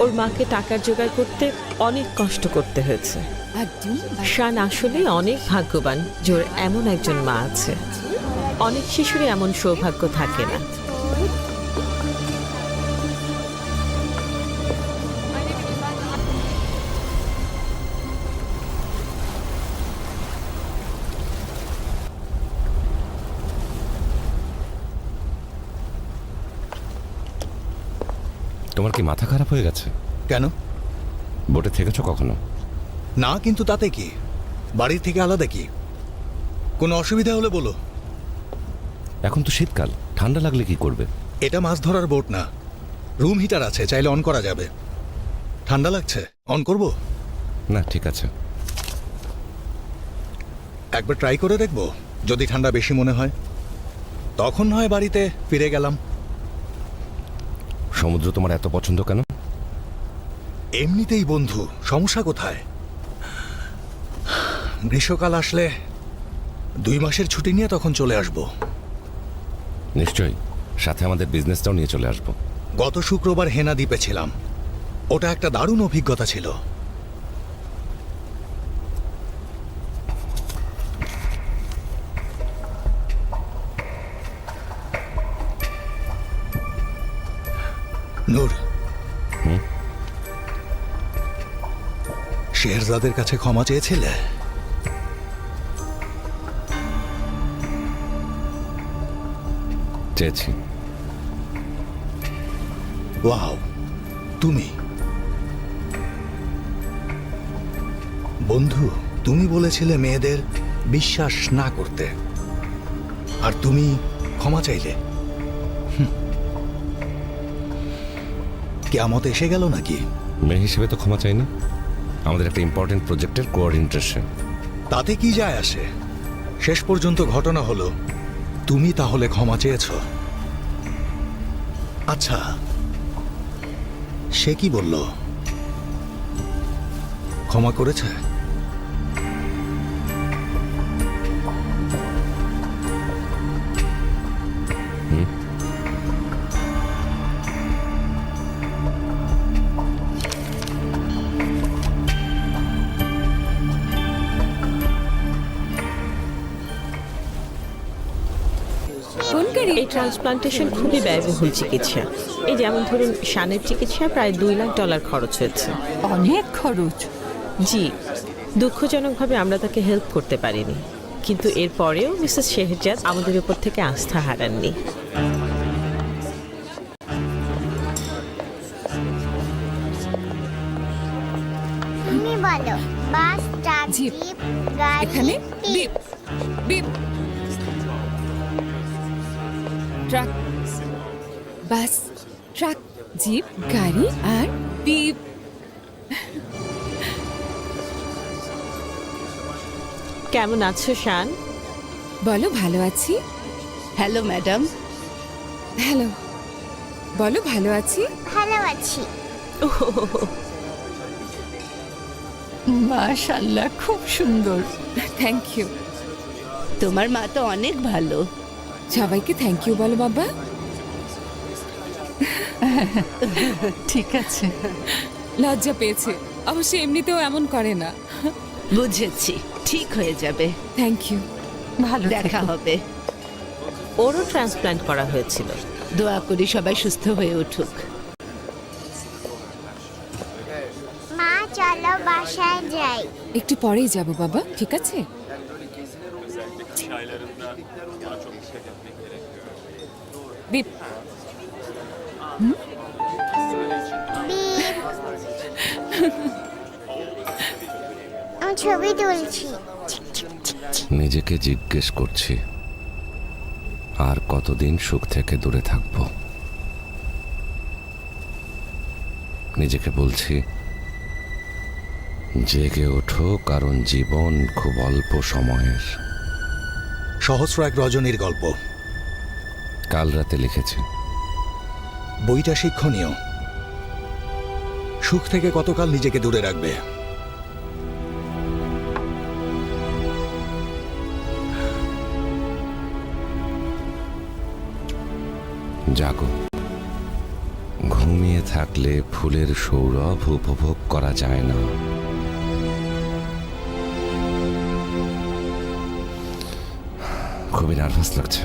ওর মাকে টাকার জোগাড় করতে অনেক কষ্ট করতে হয়েছে। শান আসলে অনেক ভাগ্যবান যে ওর এমন একজন মা আছে। অনেক শিশুরই এমন সৌভাগ্য থাকে না। তোমার কি মাথা খারাপ হয়ে গেছে? কেন? বোটে থেকেছো কখনো? না, কিন্তু তাতে কি? বাড়ির থেকে আলাদা কি? কোনো অসুবিধা হলে বলো। এখন তো শীতকাল, ঠান্ডা লাগলে কি করবে? এটা মাছ ধরার বোট না। রুম হিটার আছে, চাইলে অন করা যাবে। ঠান্ডা লাগছে, অন করব? না, ঠিক আছে। একবার ট্রাই করে দেখবো, যদি ঠান্ডা বেশি মনে হয় তখন হয় বাড়িতে ফিরে গেলাম। সমুদ্র তোমার এত পছন্দ কেন? এমনিতেই বন্ধু, সমস্যা কোথায়? গ্রীষ্মকাল আসলে 2 মাসের ছুটি নিয়ে তখন চলে আসব। নিশ্চয়ই, সাথে আমাদের বিজনেসটাও নিয়ে চলে আসবো। গত শুক্রবার হেনা দ্বীপে ছিলাম, ওটা একটা দারুণ অভিজ্ঞতা ছিল। নূর, শেহজাদের কাছে ক্ষমা চেয়েছিলে? চেয়েছি। ওয়াও, তুমি? বন্ধু, তুমি বলেছিলে মেয়েদের বিশ্বাস না করতে, আর তুমি ক্ষমা চাইলে। কিয়ামত এসে গেল নাকি? মেয়ে হিসেবে তো ক্ষমা চাইনি, আমাদের একটা ইম্পর্টেন্ট প্রজেক্টের কোঅর্ডিনেটরশে। তাতে কি যায় আসে? শেষ পর্যন্ত ঘটনা হলো তুমি তাহলে ক্ষমা চেয়েছ। আচ্ছা, সে কি বলল? ক্ষমা করেছে? এই ট্রান্সপ্লান্টেশন খুবই ব্যয়বহুল চিকিৎসা। এই যেমন ধরুন, শানের চিকিৎসা প্রায় $2 লাখ খরচ হয়েছে। অনেক খরচ। জি, দুঃখজনকভাবে আমরা তাকে হেল্প করতে পারিনি, কিন্তু এরপরেও মিসেস শেহজাদ আমাদের উপর থেকে আস্থা হারাননি। তুমি বলো, বাস, ট্রাক, জিপ, জিপ, গাড়ি, এখানে টিপ। বিপ বিপ, ট্রাক, বাস, ট্রাক, জিপ, গাড়ি আর বিপ। কেমন আছো শান? বলো, ভালো আছি। Hello madam. হ্যালো, বলো, ভালো আছি। ভালো আছি। মাশাআল্লাহ, খুব সুন্দর। Thank you. তোমার মা তো অনেক ভালো। সবাইকে থ্যাংক ইউ বলো বাবা। ঠিক আছে, লজ্জা পেয়েছে, অবশ্য এমনিতেও এমন করে না। বুঝেছি, ঠিক হয়ে যাবে। Thank you. ভালো দেখা হবে। ওরও ট্রান্সপ্লান্ট করা হয়েছিল। দোয়া করি সবাই সুস্থ হয়ে উঠুক। মা, চলো বাসায় যাই। একটু পরেই যাব বাবা, ঠিক আছে? বিপ। বিপ। আমি ছবি তুলছি। নিজেকে জিজ্ঞেস করছি, আর কতদিন সুখ থেকে দূরে থাকব? নিজেকে বলছি, জেগে ওঠো, কারণ জীবন খুব অল্প সময়ের। সহস্র এক রজনীর গল্প। কাল রাতে লিখেছি। বইটা শিক্ষণীয়। সুখ থেকে কতকাল নিজেকে দূরে রাখবে? জাগো, ঘুমিয়ে থাকলে ফুলের সৌরভ উপভোগ করা যায় না। খুবই নার্ভাস লাগছে।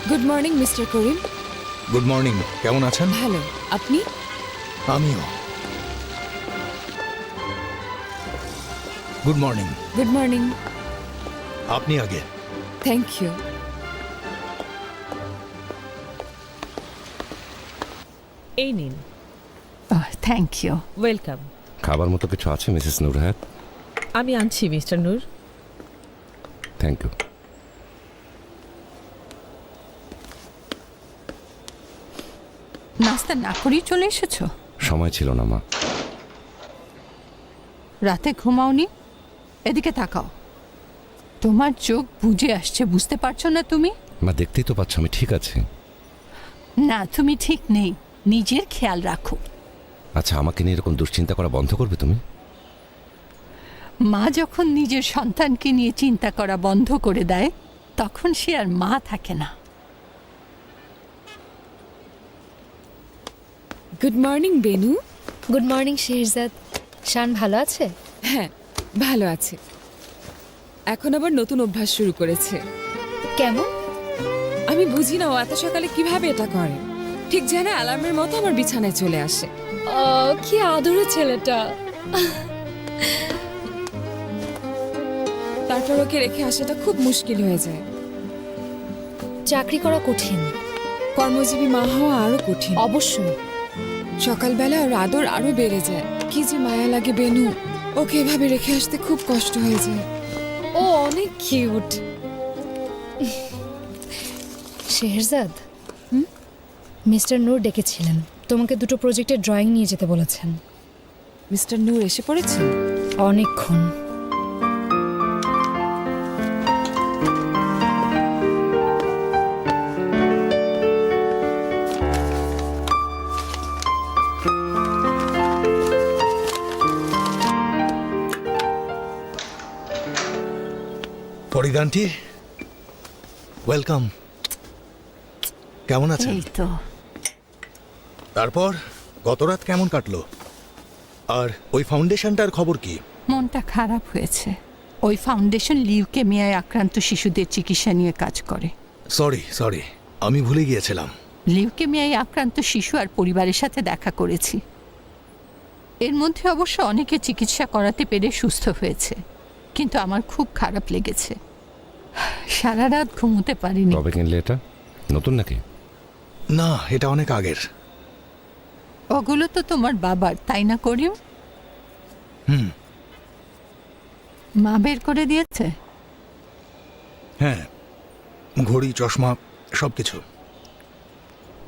Good morning mister Karim. Good morning, কেমন আছেন? ভালো, আপনি? আমিও। Good morning. Good morning. আপনি আগে। Thank you. এই নিন। Thank you. ওয়েলকাম। খাবার মতো কিছু আছে মিসেস নূর হায়াত? আমি আনছি মিস্টার নূর। Thank you. নাস্তা না করেই চলে এসেছো? সময় ছিল না মা। রাতে ঘুমাওনি? এদিকে তাকাও। তোমার চোখ বুজে আসছে, বুঝতে পারছো না তুমি? মা দেখতেই তো পাচ্ছ আমি ঠিক আছি। না, তুমি ঠিক নেই। নিজের খেয়াল রাখো। আচ্ছা, আমাকে নিয়ে এরকম দুশ্চিন্তা করা বন্ধ করবে তুমি? মা যখন নিজের সন্তানকে নিয়ে চিন্তা করা বন্ধ করে দেয়, তখন সে আর মা থাকে না। Good morning Benu. Good morning Shehzad. Shaan ভালো আছে? হ্যাঁ, ভালো আছে। এখন আবার নতুন অভ্যাস শুরু করেছে। কেমন? আমি বুঝি না ও এত সকালে কিভাবে এটা করে। ঠিক যেন অ্যালার্মের মতো আমার বিছানায় চলে আসে। কি আদরে ছেলেটা। তারপর ওকে রেখে আসাটা খুব মুশকিল হয়ে যায়। চাকরি করা কঠিন, কর্মজীবী মা হওয়া আরো কঠিন। অবশ্যই। সকালবেলা ওর আদর আরো বেড়ে যায়। কি যে মায়া লাগে বেনু, ওকে এভাবে রেখে আসতে খুব কষ্ট হয়ে যায়। ও অনেক কিউট। শেহজাদ, মিস্টার নূর ডেকেছিলেন। তোমাকে দুটো প্রজেক্টের ড্রয়িং নিয়ে যেতে বলেছেন। মিস্টার নূর এসে পড়েছেন? অনেকক্ষণ। Farid aunty, welcome. কেমন আছেন? এই তো। তারপর গত রাত কেমন কাটলো? আর ওই ফাউন্ডেশনটার খবর কি? মনটা খারাপ হয়েছে। ওই ফাউন্ডেশন লিউকেমিয়ায় আক্রান্ত শিশুদের চিকিৎসা নিয়ে কাজ করে। সরি, আমি ভুলে গিয়েছিলাম। লিউকেমিয়ায় আক্রান্ত শিশু আর পরিবারের সাথে দেখা করেছি। এর মধ্যে অবশ্য অনেকে চিকিৎসা করাতে পেরে সুস্থ হয়েছে, কিন্তু আমার খুব খারাপ লেগেছে। সারা রাত ঘুমোতে পারিনি। কবে কিনলে এটা? নতুন নাকি? না, এটা অনেক আগের। ওগুলো তো তোমার বাবার, তাই না করিম? মা বের করে দিয়েছে? হ্যাঁ, ঘড়ি, চশমা, সবকিছু।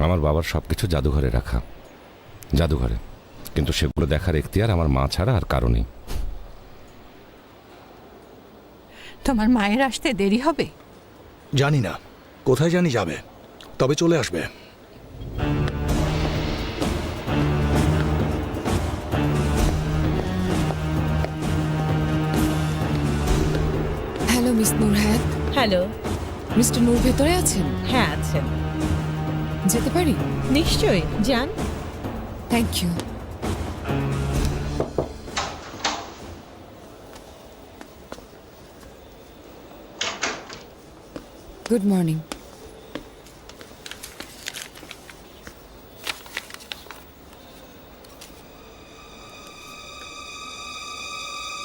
আমার বাবার সবকিছু জাদুঘরে রাখা। জাদুঘরে, কিন্তু সেগুলো দেখার এখতিয়ার আমার মা ছাড়া আর কারো নেই। তোমার মায়ের আসতে দেরি হবে? জানি না, কোথায় জানি যাবে, তবে চলে আসবে। হ্যালো মিস নূর হায়াত। হ্যালো। মিস্টার নূর ভেতরে আছেন? হ্যাঁ আছেন। যেতে পারি? নিশ্চয়ই যান। Thank you. Good morning.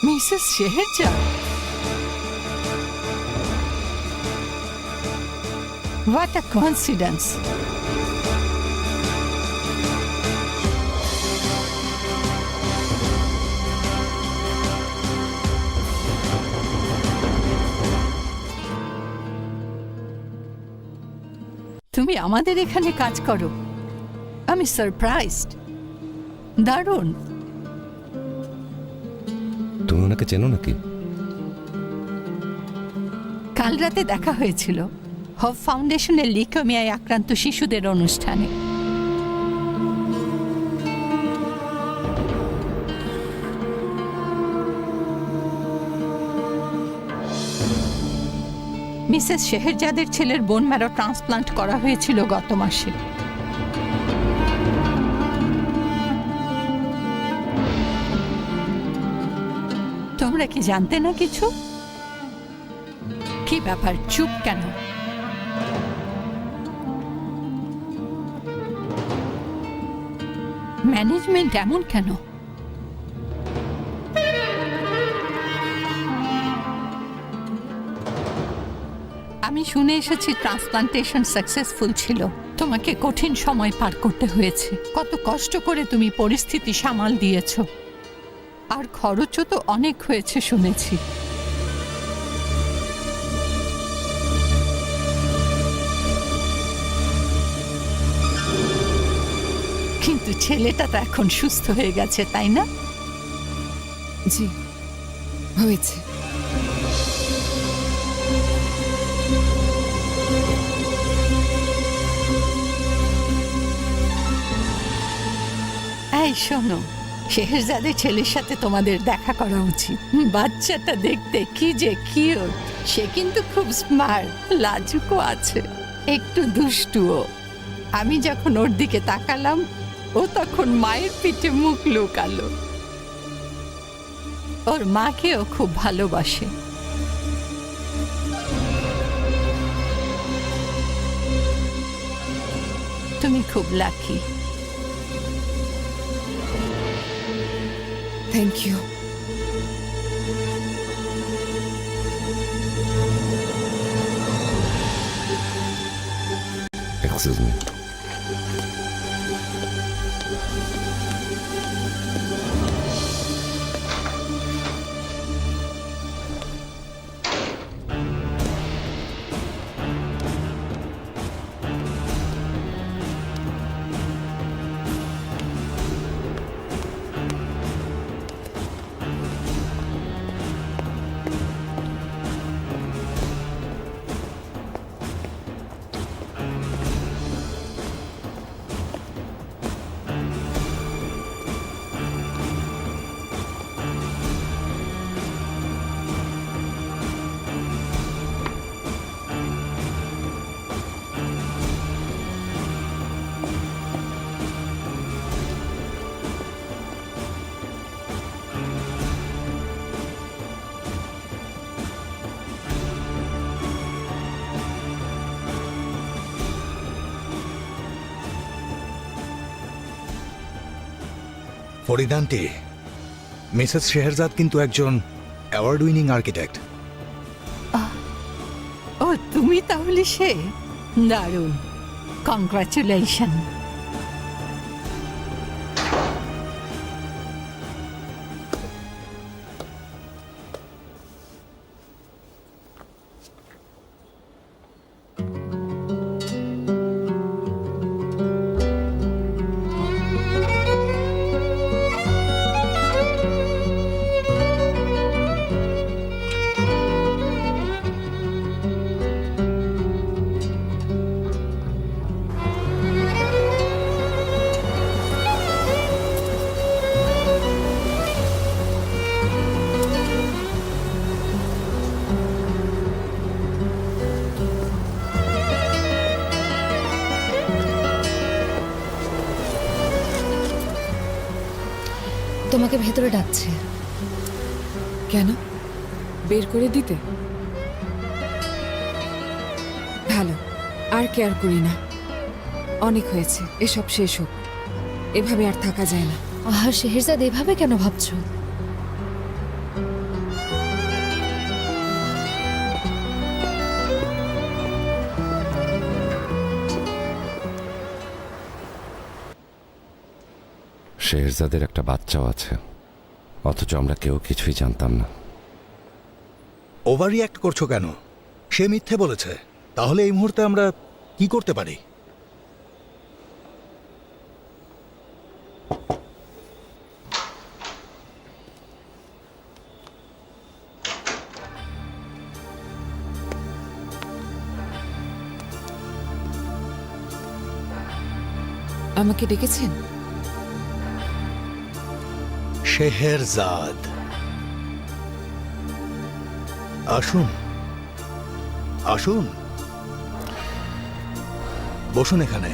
Mrs Shehrzad, what a coincidence. তুমি আমাদের এখানে কাজ করো, আমি সারপ্রাইজড। দারুণ। তুমি ওনাকে চেনো নাকি? কাল রাতে দেখা হয়েছিল হব ফাউন্ডেশনের লিউকেমিয়ায় আক্রান্ত শিশুদের অনুষ্ঠানে। মিসেস শেহরজাদের ছেলের বোন ম্যারো ট্রান্সপ্লান্ট করা হয়েছিল গত মাসে। তোমরা কি জানতে না কিছু? কি ব্যাপার, চুপ কেন? ম্যানেজমেন্ট এমন কেন? আমি শুনে এসেছি ট্রান্সপ্লান্টেশন সাকসেসফুল ছিল। তোমাকে কঠিন সময় পার করতে হয়েছে, কত কষ্ট করে তুমি পরিস্থিতি সামাল দিয়েছো, আর খরচও তো অনেক হয়েছে শুনেছি। কিন্তু ছেলেটা তো এখন সুস্থ হয়ে গেছে, তাই না? জি, হয়েছে। এই শোনো, শেহরজাদের ছেলের সাথে তোমাদের দেখা করা উচিত। বাচ্চাটা দেখতে কি যে কিউট। সে কিন্তু খুব স্মার্ট, লাজুকও আছে, একটু দুষ্টুও। আমি যখন ওর দিকে তাকালাম, ও তখন মায়ের পিঠে মুখ লুকালো। ওর মাকেও খুব ভালোবাসে। তুমি খুব lucky. Thank you. Excuse me. ফরিদান্টি, মিসেস শেহরজাদ কিন্তু একজন অ্যাওয়ার্ড উইনিং আর্কিটেক্ট। ও, তুমি তাহলে সে? দারুণ, কংগ্রাচুলেশন। তোমাকে ভেতরে ডাকছে। কেন? বের করে দিতে? ভালো, আর কেয়ার করি না। অনেক হয়েছে, এসব শেষ হোক। এভাবে আর থাকা যায় না। আহা শেহরজাদ, এভাবে কেন ভাবছো? শেহজাদের একটা বাচ্চাও আছে, অথচ আমরা কেউ কিছুই জানতাম না। ওভার রিয়াক্ট করছো কেন? সে মিথ্যে বলেছে। তাহলে এই মুহূর্তে আমরা কি করতে পারি? আমাকে ডেকেছেন? শেহরজাদ, আসুন আসুন, বসুন এখানে।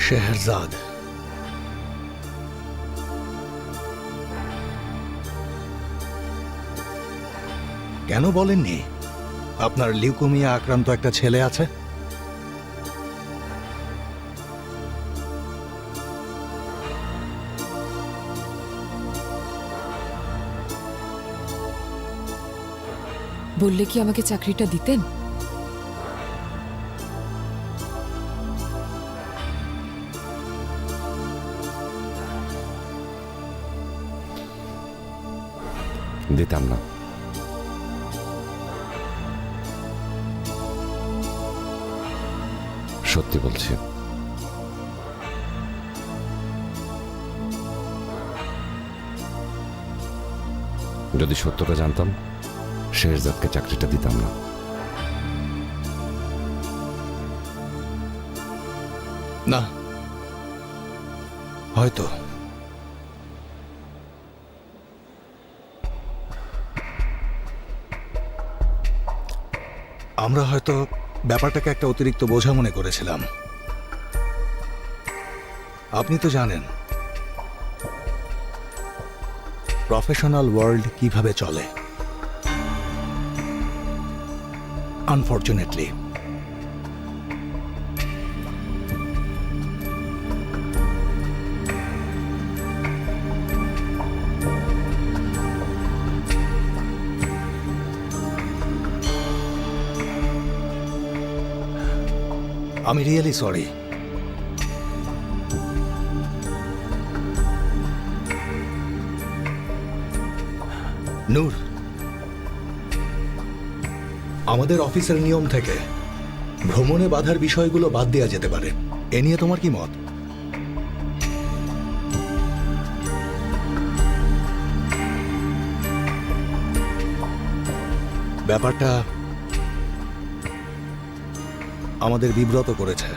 শেহরজাদ, কেন বলেননি আপনার লিউকোমিয়া আক্রান্ত একটা ছেলে আছে? বললে কি আমাকে চাকরিটা দিতেন? দিতাম না। সত্যি বলছি। যদি সত্যটা জানতাম, শেহজাদকে চাকরিটা দিতাম না। না, হয়তো। আমরা হয়তো ব্যাপারটাকে একটা অতিরিক্ত বোঝা মনে করেছিলাম। আপনি তো জানেন প্রফেশনাল ওয়ার্ল্ড কিভাবে চলে। আনফর্চুনেটলি আমি রিয়েলি সরি। নূর, আমাদের অফিসের নিয়ম থেকে ভ্রমণে বাধার বিষয়গুলো বাদ দেওয়া যেতে পারে। এ নিয়ে তোমার কি মত? ব্যাপারটা আমাদের বিব্রত করেছে।